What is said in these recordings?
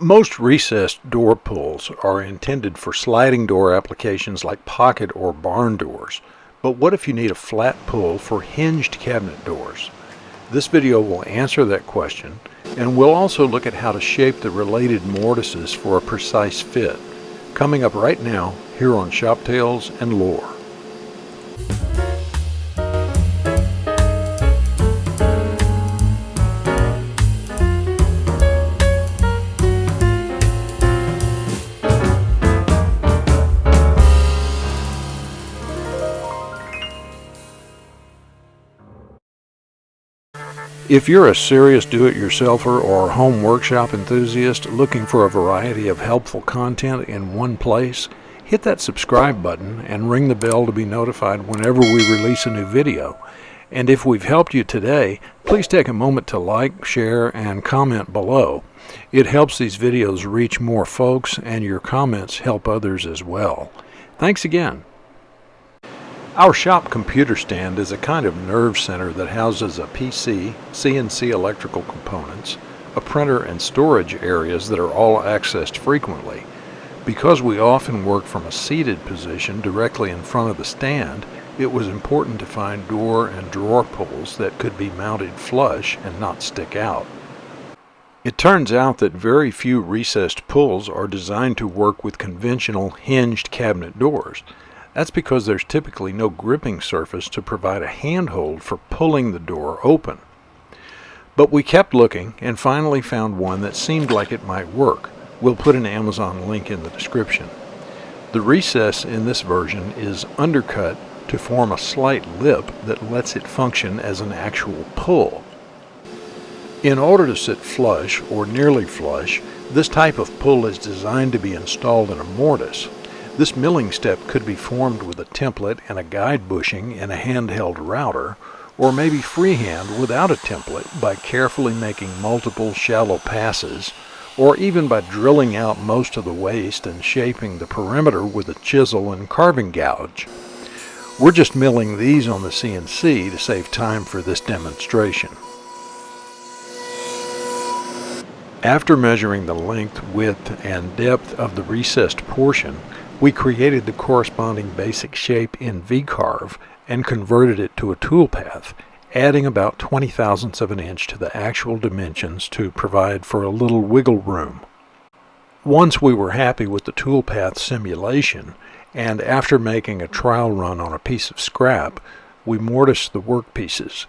Most recessed door pulls are intended for sliding door applications like pocket or barn doors. But what if you need a flat pull for hinged cabinet doors? This video will answer that question, and we'll also look at how to shape the related mortises for a precise fit. Coming up right now here on Shop Tales and Lore. If you're a serious do-it-yourselfer or home workshop enthusiast looking for a variety of helpful content in one place, hit that subscribe button and ring the bell to be notified whenever we release a new video. And if we've helped you today, please take a moment to like, share, and comment below. It helps these videos reach more folks, and your comments help others as well. Thanks again. Our shop computer stand is a kind of nerve center that houses a PC, CNC electrical components, a printer, and storage areas that are all accessed frequently. Because we often work from a seated position directly in front of the stand, it was important to find door and drawer pulls that could be mounted flush and not stick out. It turns out that very few recessed pulls are designed to work with conventional hinged cabinet doors. That's because there's typically no gripping surface to provide a handhold for pulling the door open. But we kept looking and finally found one that seemed like it might work. We'll put an Amazon link in the description. The recess in this version is undercut to form a slight lip that lets it function as an actual pull. In order to sit flush or nearly flush, this type of pull is designed to be installed in a mortise. This milling step could be formed with a template and a guide bushing in a handheld router, or maybe freehand without a template by carefully making multiple shallow passes, or even by drilling out most of the waste and shaping the perimeter with a chisel and carving gouge. We're just milling these on the CNC to save time for this demonstration. After measuring the length, width, and depth of the recessed portion, we created the corresponding basic shape in V-carve and converted it to a toolpath, adding about 20/1000 of an inch to the actual dimensions to provide for a little wiggle room. Once we were happy with the toolpath simulation, and after making a trial run on a piece of scrap, we mortised the workpieces.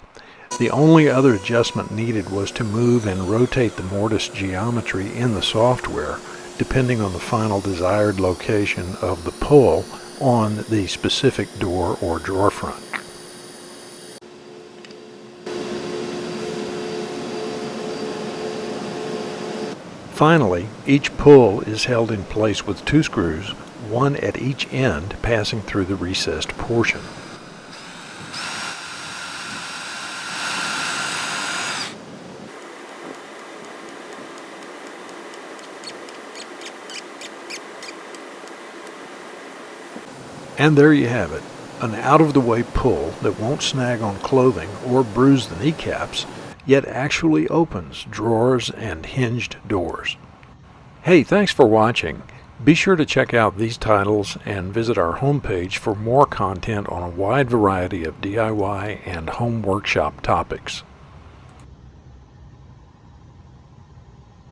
The only other adjustment needed was to move and rotate the mortise geometry in the software, depending on the final desired location of the pull on the specific door or drawer front. Finally, each pull is held in place with 2 screws, one at each end passing through the recessed portion. And there you have it, an out-of-the-way pull that won't snag on clothing or bruise the kneecaps, yet actually opens drawers and hinged doors. Hey, thanks for watching. Be sure to check out these titles and visit our homepage for more content on a wide variety of DIY and home workshop topics.